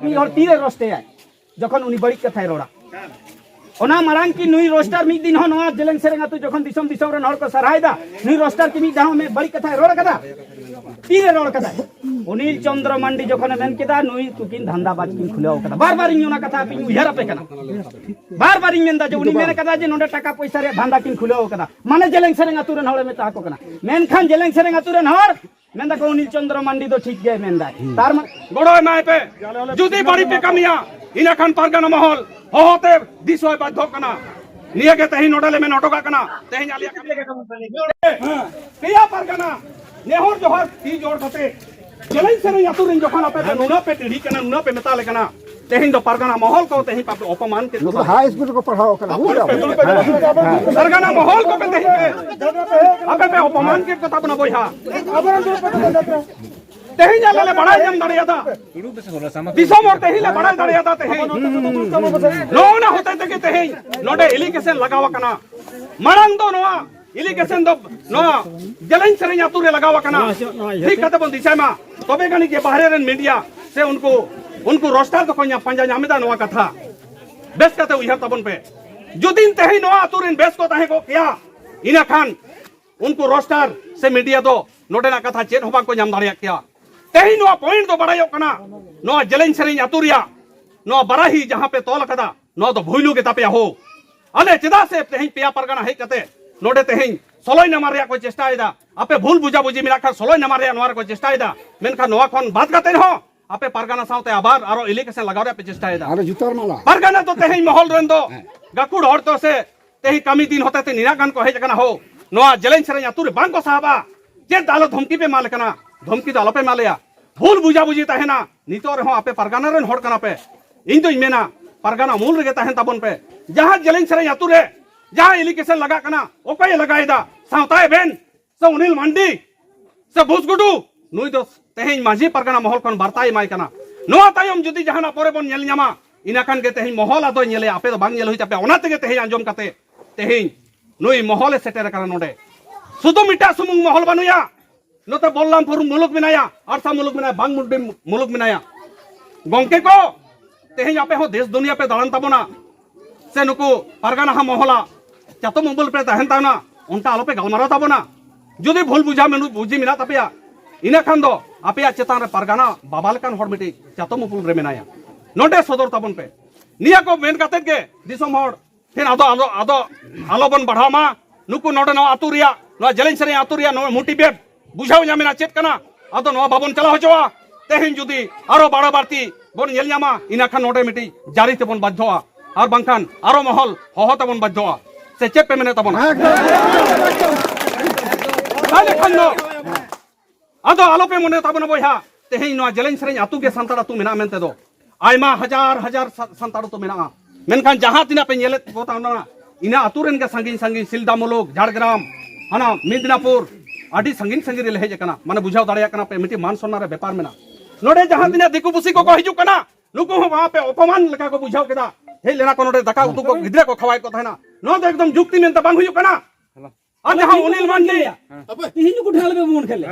मी और तीरे रोस्टे आए जखन उनी बड़ी कथाय रोड़ा ओना मारांग की नुई रोस्टर मिद दिन हो नवा जेलेंग सेरेंग आतु जखन दिसम दिसम रे नहर को सरायदा नुई रोस्टर की मिद दाव में बड़ी कथाय रोड़ कदा तीरे रोड़ कदा अनिल चंद्र मंडी जखन मेन केदा नुई तुकिन धंधाबाज किन खुलेओ कदा बार बार इना कथा पिन उहर पे कना बार बार इन मेनदा जे उनी मेन कदा जे नोडे टाका पैसा रे धंधा किन खुलेओ कदा माने जेलेंग सेरेंग आतु रे नहर में ताको कना मेन खान जेलेंग सेरेंग आतु रे नहर मेंदा को अनिल चंद्र मंडी तो ठीक गए मेंदा तार गड़ोय माय पे जुदी बड़ी पे कमिया इना खान पारगाना महल होते दिसोय बाध्य कना निये के तही नोडले में नटका कना तही आलिया कमिया के कम पिया पारगाना नेहर जोहर ती जोड़ कते जेलें सेरे यातुरिन जखन आपे नुना पे टिढ़ी कना नुना पे मेताले कना तही दो पारगाना महल को तही पापे अपमान के हाई स्कूल को पढ़ाओ कना पारगाना महल को पे तही पे आपे पे अपमान के कथा बना बोया तही जाले बड़ा जम दड़िया था दिसम और तही ले बड़ा दड़िया था तही नो ना होते थे कि तही नोडे इलिगेशन लगावा कना मरंग दो नोआ इलिगेशन दो नोआ जलें सेरे यातुरे लगावा कना ठीक कते बन दिशा मा तबे गनी के बाहरे रन मीडिया से उनको रोस्टर तो कोन्या पंजा जामिदा नोआ कथा बेस कते उहर तबन पे जुदिन तही नोआ आतुरिन बेस को तहे को किया इना खान उनको रोस्टर से मीडिया दो नोडे ना कथा चेत होबा को जाम दाड़िया किया तही नो पॉइंट तो बड़ा कना नो जेलें सेरें आतुरिया नो बराही जहां पे तोल कदा नो तो भूलू के तापे हो अले चेदा से तही पिया परगना हे कते नोडे तही सोलोय नंबर रे को चेष्टा आइदा आपे भूल बुझा बुझी मिला खा सोलोय नंबर रे नवार को चेष्टा आइदा मेनखा नोआ खन बात कते हो आपे परगना साउते आबार आरो इलिगेशन लगाव रे पे चेष्टा आइदा अरे जुतर माला परगना तो तही महल रेन दो गाकुड़ हर तो से तही कमी दिन होते ते निरागन को हे जकना हो नोआ जेलें सेरें आतुरे बांग को साहबा जे दालो धमकी पे माल कना धमकी दालो पे मालया भूल बुझा बुझी तहना नितो रहो आपे परगाना रेन होड़ कना पे इन तो मेना परगाना मूल रे तहन तबन पे जहां जेलें सेरें आतुरे जहां इलिगेशन लगा कना ओके लगायदा सावताय बेन से अनिल मंडी से भुसगुडू नुई दो तहें माझी परगाना महल खन बार्ताय माय कना नोआ तायम जुदी जहाना परे बन नेल न्यामा इना खान के तहें महल आदो नेले आपे तो बांग नेल होई तापे ओना तेगे तहें आंजम कते तहें नुई महल सेटेर कना नोडे सुदु मिटा सुमुंग महल बनुया नोते बल्लामपुर मुलुक मेनाया आरसा मुलुक मेनाया बांग मुलुक मेनाया गंके को तेहें आपे हो देश दुनिया पे दाड़ान ताबोना से नुकु पारगाना हा महला चातो मुबुल पे तहन ताना उनटा आलो पे गलमारा ताबोना जुदी भूल बुझा मेनु बुझी मिना तापेया इना खान दो आपे चेतान रे पारगाना बाबाल कान हर मिटी चातो मुबुल रे मेनाया नोडे सदर ताबोन पे निया को मेन काते के दिसम हर फिर आदो आलो बन बढ़ामा नुकु नोडे नो आतुरिया नो जेलें सेरें आतुरिया नो मोटिवेट बुझाव जामिना चेत कना आदो नो बाबन चला होचवा तेहिन जुदी आरो बाड़ा बारती बन नेल न्यामा इना खान नोडे मिटी जारी तेबन बाध्यवा आर बांखान आरो महल होहो तेबन बाध्यवा से चेक पे मेने तबन ताले खान दो आदो आलो पे मने तबन बोया तेहिन नो जेलें सेरें आतु के संताड़ आतु मेना मेनते दो आयमा हजार संताड़ तो मेना मेनखान जहां तिना पे नेले कोताना इना आतुरेन के संगिन संगिन सिलदा मुलुक झाड़ग्राम हना मिदनापुर आडी संगिन संगिन ले हेज कना माने बुझाव दाड़िया कना पे मिटी मान सम्मान रे व्यापार मेना नोडे जहां दिना दिकु पुसी को हिजु कना नुकु हो वहां पे अपमान लगा को बुझाव केदा हे लेना को नोडे दका उतु को गिदरे को खवाय को थाना नो तो एकदम जुक्ति में त बांग हुयु कना आज हम अनिल मांडी अब तिहिन को ढाल में मुन खेले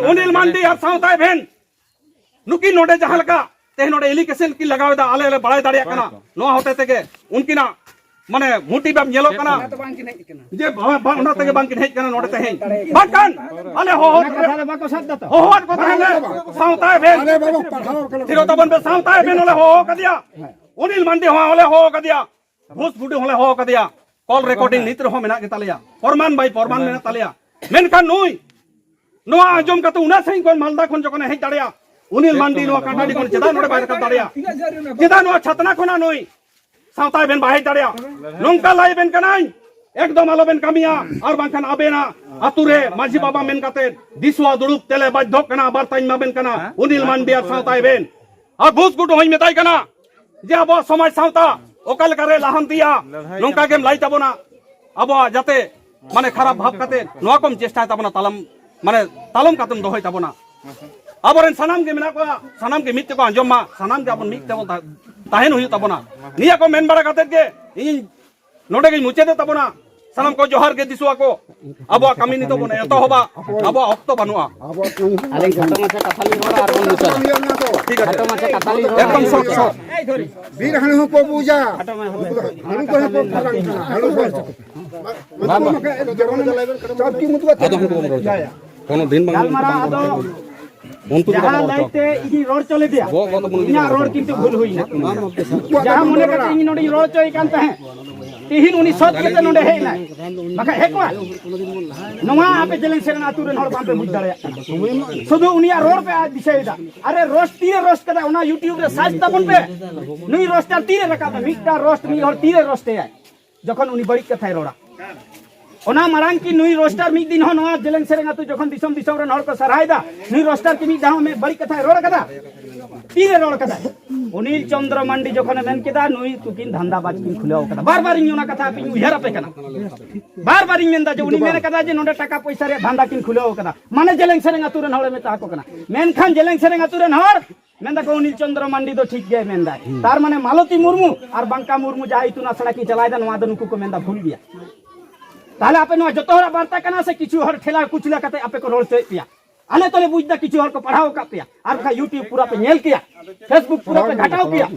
अनिल मांडी और सावताय भेन नुकी नोडे जहां लगा ते नोडे इलिगेशन की लगावेदा आले आले बड़ाय दाड़िया कना नो होते तेगे उनकी ना माने मुटी बाम येलो कना जे बांगना तेगे बांग हेज कना नोडे तेहें बांकन अले हो बाको साथ दतो हो को तहले सावताय भेन थिरो तबन पे सावताय भेन ओले हो कदिया अनिल मंडी हो ओले हो कदिया भूस गुडी होले हो कदिया कॉल रिकॉर्डिंग नित्र हो मेना के तालिया फरमान भाई फरमान मेना तालिया मेनखान नुई नोआ आजम कते उना सही कोन मालदा खन जकने हेज दाड़िया अनिल मंडी नोआ कांटाडी कोन चेदा नोडे बाय दाड़िया चेदा नोआ छतना खना नुई सावताय बेन बाय दाड़िया नोंका लाई बेन कनाई एकदम आलो बेन कामिया और बांखान आबेना आतुरे माझी बाबा मेन काते दिसवा दुड़ुप तेले बाध्य कना बारताइन मा बेन कना अनिल मंडी और सावताय बेन और भूस गुडू होई मेताय कना जे अब समाज सावता ओकल करे लाहंतिया नोंका गेम लाई ताबोना अब जाते माने खराब भाव काते नोआ कम चेष्टा ताबोना तालम माने तालम कातम दोहय ताबोना अबरेन सनाम के मेना को सनाम के मित्ते को अंजमा सनाम के अपन मित्ते को ताहेन हुई ताबोना निया को मेन बड़ा काते के इन नोडे के मुचे दे ताबोना सालाम को जोहार के दिसुआ को अब कमी नितो बने तो होबा अब ऑक्टो बनुआ अरे घाटो माछा काथाली रोड आर बन मुचा ठीक है घाटो माछा काथाली रोड एकदम शॉर्ट शॉर्ट এই ধরি বীর হানু কো পূজা হাটো মে হবে হানু কো ফরাং হানু কো সব কি মুতবা कोनो दिन গালমারা আদো যাহা লাইতে ইনি রোড চলে দিয়া ইনা রোড কিন্তু ভুল হই না যাহা মনে করতে ইনি নডি রোড চই কানতে হ্যাঁ তিহিন উনি সৎ কেতে নডে হেই না বাকা হেকwa নমা আপে জেলেন সেরেন আতুরেন হড় বাম্পে বুঝ দাড়ে শুধু উনিয়া রোড পে দিছেইদা আরে রোস্ট তীরে রোস্ট কদা ওনা ইউটিউব রে সার্চ তাবন পে নুই রোস্টার তীরে রাখা মিটটা রোস্ট নি হড় তীরে রোস্টে আয় যখন উনি বড়ি কথায় রোড়া ওনা মারাং কি নুই রোস্টার মিক দিন হো নয়া জেলেন সেরেন আতু যখন দিসম দিসম রে হড় কো সারাইদা নুই রোস্টার কি মিক দাও মে বড়ি কথায় রোড় কদা তীরে রোড় কদা অনিল চন্দ্র মান্ডি যখন মেন কেদা নুই তুকিন ধান্দাবাজ কিন খুলেও কদা বারবার ইন ওনা কথা আপনি উহার আপে কেনা বারবার ইন মেনদা যে উনি মেন কদা যে নডে টাকা পয়সা রে ধান্দা কিন খুলেও কদা মানে জেলেন সেরেন আতু রে হড়ে মে তা কো কেনা মেন খান জেলেন সেরেন আতু রে হড় মেন্দা কো অনিল চন্দ্র মান্ডি তো ঠিক গে মেন্দা তার মানে মালতী মুর্মু আর বাঙ্কা মুর্মু যাই তুনা সড়া কি চলাই দা নয়া দনুকু को মেন্দা ভুল গিয়া তাহলে আপে নয়া যত হরা বার্তা কানা সে কিছু হর ঠেলা কুচলা কাতে আপে को रोल से पिया आले तले बुझदा किछु हर को पढ़ाओ का पिया और का यूट्यूब पूरा पे नेल किया फेसबुक पूरा पे घटाओ किया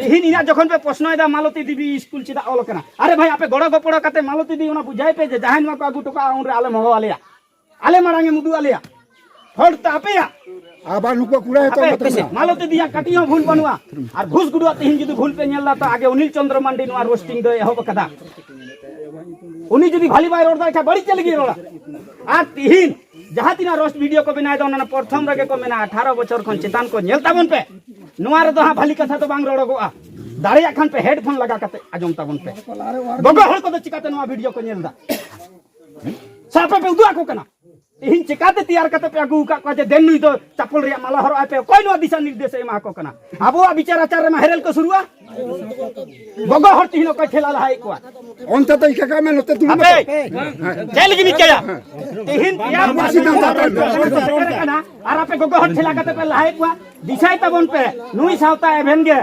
एही निना जखन पे प्रश्न दा मालती देवी स्कूल चिदा ओल कना अरे भाई आपे गड़ो गपड़ो काते मालती दी ओना बुझाई पे जे जहान मा को आगु टका उन रे आले महो आलेया आले मारांगे मुदु आलेया फड़ ता पेया আবার নুকো কুড়া তো मालती दिया कटियो भूल बनुआ और घुस गुडुआ तिहिन जदि भूल पे नेलदा तो आगे अनिल चंद्र मांडी नुआ रोस्टिंग दे हो कदा उनी जदि भाली बाय रोड दा बड़ी चल गई रोड़ा आ तिहिन जहाँ तीना रोस्ट वीडियो को बनाए दो ना प्रथम रगे को मेना 18 बछर खन चेतान को नेलता बन पे नुआर दो हां भाली कथा तो बांग रोड़गोआ दाड़िया खान पे हेडफोन लगा कते आजम ताबन पे बगो हल को तो चिकाते नुआ वीडियो को नेलदा सापे पे उदुआ को कना इहिन चिकाते तैयार कते पे अगु का जे देन नुई तो चप्पल रिया माला हर पे कोई नुआ दिशा निर्देश एमा को कना आबो विचार आचार में हेरल को शुरुआ बगो हर तिहिन को ठेला लहाई को অন্ত তো ইকা মে নতে তুমি अबे जेल की बिचया तिहिन तैयार कना आर आपे गोगो हट ठेला कते पे लहाई को दिशाई तबन पे नुई सावता एभेन गे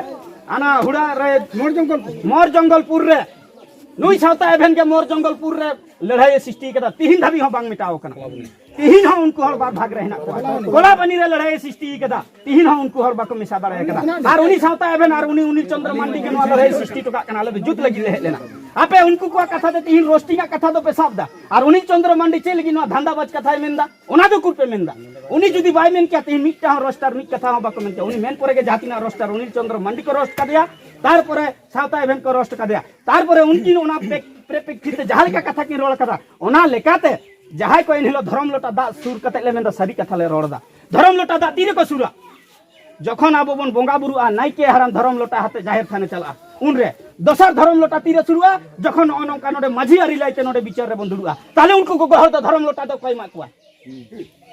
आना हुडा रे मोर जंगलपुर रे नुई सावता एभेन गे मोर जंगलपुर रे लड़ाई सृष्टि कदा तिहिन धाबी हो बांग मिटाओ कना तिहिन हो उनको हर बार भाग रहना गोला बनी रे लड़ाई सृष्टि कदा तिहिन हो उनको हर बाको मिसा बारे कदा आर उनी सावता एभेन आर उनी उनी चंद्र मांडी के नो लड़ाई सृष्टि टका कना ले जुत लगी ले लेना आपे उनको को कथा दे तिहिन रोस्टिंग कथा दो पे साबदा और उनी चंद्र मांडी चल गिन धंधा बाज कथा मेंदा ओना दो कुल पे मेंदा उनी जुदी बाय मेन क्या तिहिन मिटटा रोस्टर मिट कथा हो बाको मेनते उनी मेन परे के जातिना रोस्टर उनी चंद्र मांडी को रोस्ट का दिया तार परे सावता एभेन को रोस्ट का दिया तार परे उनकी ओना प्रेपेक्षित जहाल का कथा की रोल कथा ओना लेकाते जहाय को इनहिलो धर्म लोटा दा सुर कते ले मेंदा सरी कथा ले रोड़दा धर्म लोटा दा तीरे को सुरा जखन आबो बन बोंगा बुरु आ नाइके हराम धर्म लोटा हाते जाहिर थाने चला उन रे दोसर धर्म लोटा तीरे सुरुआ जखन अनंका नोडे माझी आरी लाइते नोडे विचार रे बंदुरुआ ताले उनको गोगो हर धर्म लोटा दो कोई माकुआ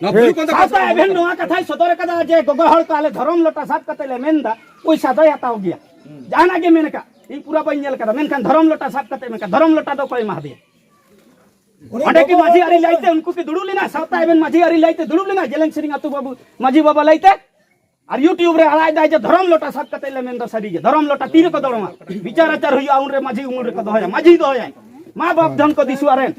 ना भूल कोन साता एभेन नोआ कथाय सदर कदा जे गोगो हर ताले धर्म लोटा सात कते ले मेंदा ओई सादा याता हो गया जाना के मेनका इन पूरा बन्यल कदा मेनखान धर्म लोटा सात कते मेनका धर्म लोटा दो कोई मा दिया ओंडे की माझी आरी लाइते उनको के दुडु लेना साता एभेन माझी आरी लाइते दुडु लेना जेलेन सिरिंग अतु बाबू माझी बाबा लाइते और यूट्यूब रे आलाय दाय जे धर्म लोटा सात कते ले मेंदा सरी जे धर्म लोटा तीरे को दड़मा विचार आचार हुई आउन रे माझी उमुर रे को दोया माझी दोया मां बाप धन को दिसुआरेन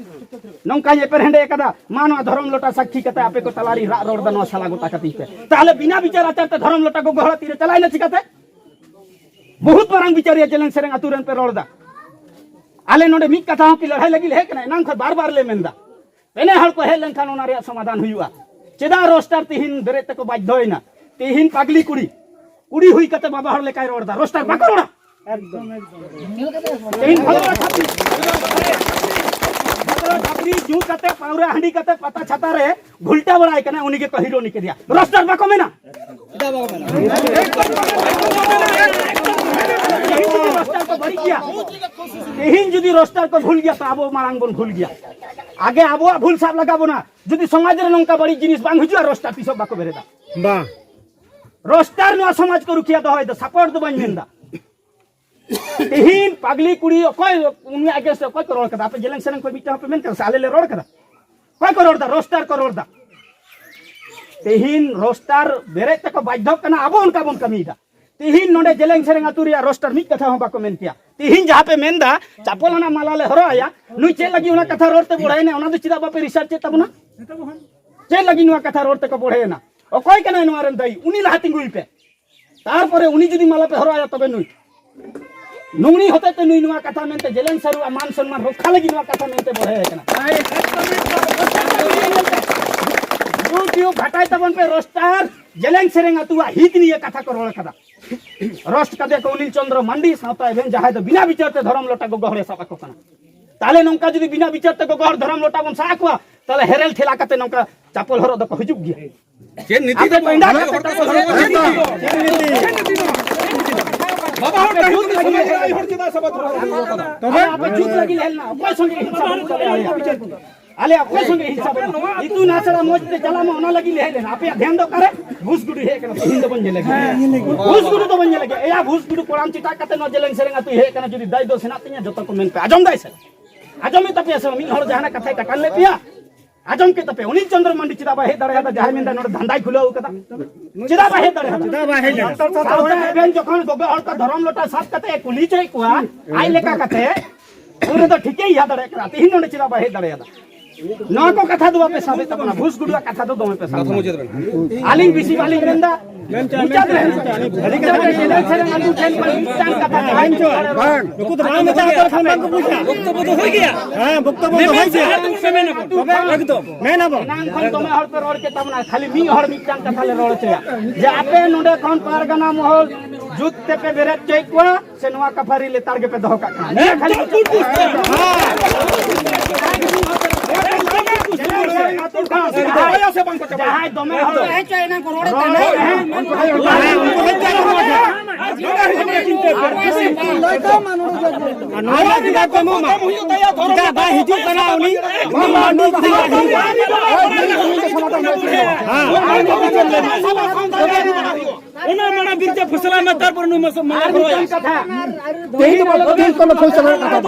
नौका ये पर हेंडे कदा मानो धर्म लोटा साक्षी कते आपे को तलारी रा रोड दनो साला गोटा कती पे ताले बिना विचार आचार ते धर्म लोटा को गहला तीरे चलाय न चिकाते बहुत बरंग विचारिया जेलेन सेरेंग अतुरेन पे रोडदा आले नोडे मिक कथा की लड़ाई लगी है कना नाम ख बार बार ले मेंदा पेने हल को हेलन खान ओना रे समाधान हुआ चेदा रोस्टर तिहिन बेरे तक बाध्य होइना तिहिन पागली कुड़ी कुड़ी हुई कते बाबा हर ले काय रोडदा रोस्टर बाको रोडा एकदम तिहिन भगवा छाती जू कते पाउरा हंडी कते पता छाता रे घुलटा बड़ाई कना उनी के कहिरो नि के दिया रोस्टर बाको मेना रोस्टर को बड़ी किया तिहिन जदी रोस्टर को भूल गया तो आबो मारांग बन भूल गया आगे आबो भूल साब लगाबो ना जदी समाज रे नंका बड़ी जिनिस बांग हुजुआ रोस्टर पिसो बाको बेरेदा बा रोस्टर नो समाज को रुकिया दो होय तो सपोर्ट दो बन मेंदा तिहिन पागली कुड़ी कोई उनी आगे से कोई करोड़ कदा पे जेलें सेन कोई बिटा पे मेन कर साले ले रोड कदा कोई करोड़ दा रोस्टर करोड़ दा तिहिन रोस्टर बेरे तक बाध्य कना आबो उनका बन कमीदा तिहिन नोडे जेलेंग सेरेंग आतु रिया रोस्टर मिट कथा हो बाको मेन किया तिहिन जहां पे मेनदा चापोल ना मालाले हरो आया नुई चे लगी उना कथा रोडते बढ़ाई ने उना दो चिदा बापे रिसर्च तबना चे लगी नुआ कथा रोडते को बढ़ाई ना ओकय कना नुआ रन दई उनी लाहातिंग गुई पे तार परे उनी जुदी माला पे हरो आया तबे नुई नुंगनी होते ते नुई नुआ कथा मेनते जेलेंग सरु मान सम्मान रखा लगी नुआ कथा मेनते बढ़ाई कना यूट्यूब घटाई तबन पे रोस्टर जेलेंग सेरेंग आतुआ हित निये कथा को रोल कदा रोस्ट कदे को अनिल चंद्र मंडी सावता एवेन जहाय तो बिना विचारते धर्म लोटा को गहरे साबा को कना ताले नंका जदी बिना विचारते को गहर धर्म लोटा बन साकवा ताले हेरेल ठेला कते नंका चापल हरो दको हिजुग गिया जे नीति आपे पैंडा बाबा होटा हित समय आई हर चिदा सब तबे आपे चुप लगी लेलना कोई संगे हिसाब करे आले आपे संगे हिसाब इतु नासरा मोजते चला में ओना लगी ले लेना आपे ध्यान दो करे घुस गुडी हे कना हिंद बन लगे घुस गुडी तो बन लगे एया घुस गुडी कोराम चिटा कते न जेलेंग सेरेंगा तु हे कना जदी दाई दो सेना तिया जतो को मेन पे आजम दाई से आजम में तपे से मी हर जहाना कथा टकल ले पिया आजम के तपे अनिल चंद्र मंडी चिदा बा हे दड़े दा जहाय मेंदा नोड धंधाई खुलो कदा चिदा बा हे दड़े एवेन जखन गोबे हर का धर्म लोटा साथ कते कुली चई कुआ आई लेका कते उरे तो ठीके या दड़े करा तिहिन नोड चिदा बा हे दड़े दा ना को कथा दो पे साबे तबना घुस गुडुआ कथा दो पे साबे मुझे आलिंग बिसी वालिंग रेंदा मुचा दे अधिकार के जेलेंग सेरेंग आतु ठेल पर चांग कथा आइन जो नुकु तो राम मचा कर खान को पूछा वक्तव्य तो हो गया हां वक्तव्य तो हो गया समय ना तबे एकदम मैं ना बो नाम कोन तमे हर पे रोड के तबना खाली मी हर मी चांग कथा ले रोड छया जे आपे नोडे कोन पारगना महल जुत्ते पे बेरत चेकवा से नवा कफारी ले तारगे पे दहका खाली जहां दमे हरो है चाइना को रोड ताने लइका मानु नया दिगा को मुमा का बा हिजु बनाउनी मंडी ओना मना बिरजा फसला में तार पर नु मस मना करो तेही तो बोल दिन को फसला कथा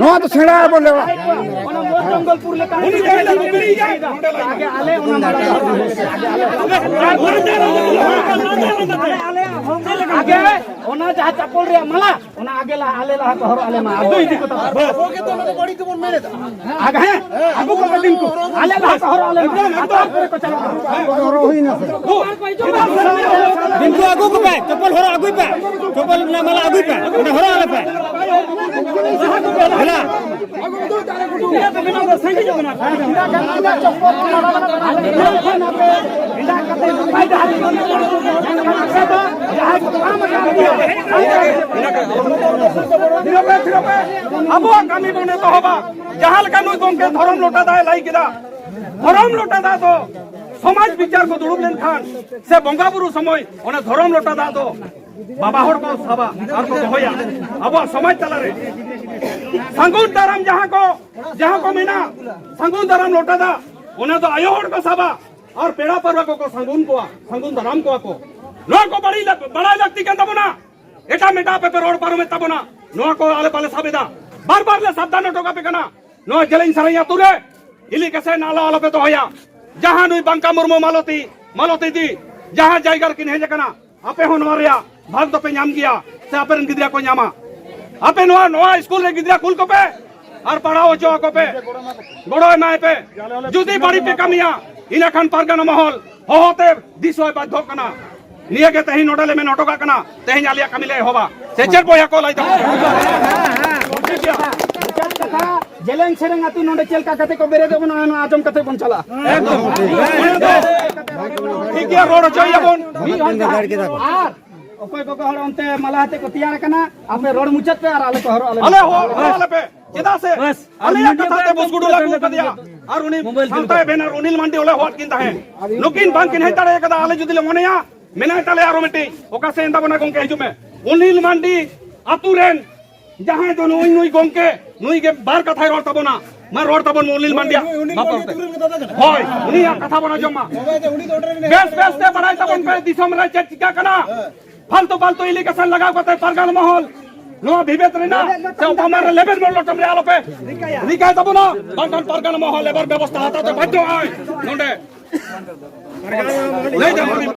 नो तो छेड़ा बोले ओना मोर जंगलपुर ले आगे आले ओना आगे ओना जहां चपल रे मला ओना आगे ला आले ला हर आले मा दो इदी को ओके तो मने बड़ी को मेरे आगे आगु को दिन को आले ला हर आले मा को चलो रोही ना दिन को आगु को पे चपल हर आगु पे चपल ना मला आगु पे ओना हर आले पे हला आगु तो तारे को ये तो बिना संगे जो बना चपल इंडा कते फायदा अब कमी बने तो हबा जहां लगा नुई गंके धर्म लोटा दा लाई किदा धर्म लोटा दा तो समाज विचार को दुड़ुब लेन खान से बंगा बुरु समय ओना धर्म लोटा दा तो बाबा हर को सभा और को होया अब समाज चला रे संगुन धर्म जहां को मिना संगुन धर्म लोटा दा ओना तो आयो हर को सभा और पेड़ा पर्व को संगुन धर्म को नो को बड़ा व्यक्ति के तबना एटा मेटा पे रोड पार में तबना नो को आले पाले साबेदा बार बार ले सावधान टोका पे कना नो जेलेंग सरैया तुरे इली कैसे नाला आलो पे तो होया जहां नुई बंका मुर्मू मालोती दी जहां जायगर किन हेजे कना आपे होन मारिया भाग तो पे नाम गया से आपे रन गिदरा को नामा आपे नोआ स्कूल रे गिदरा कुल को पे और पढ़ाओ जो को पे गोड़ो माय पे जुदी बड़ी पे कमिया इना खान पारगना महल होते दिसोय बाध्य कना निये के तही नोडले में नोटोका कना तही आलिया कमिले होबा सेचर बोया को लाई जेलेंग सेरेंग आतु नोडे चेलका कते को बेरे देबो ना आजम कते बन चला एकदम ठीक है रोड चाहिए बोन आर ओकोय को हर अंते मलाहते को तैयार कना आपे रोड मुचत पे आर आले को हर आले आले पे चिदा से आले कथाते बसगुडू लागू कर दिया और उनी संताय बेनर अनिल मंडी ओले होत किंता है लुकिन बांक किन हेताड़े कदा आले जुदी ले मोनेया मेना ताले आरो मिटी ओका से इंदा बना गंके हिजु में अनिल मंडी आतु रेन जहां तो नुई गंके नुई के बार कथा रोड तबना मा रोड तबन अनिल मंडी बापरते होय उनी कथा बना जम्मा बेस ते बनाई तबन पे दिसम रे चिका कना फालतू इलिगेशन लगाव कते परगन महल नो विवेत रेना से हमारे लेबर मोल लटम रे आलो पे रिकाय तबना बंटन परगन महल लेबर व्यवस्था आता तो बड्डो आय नोंडे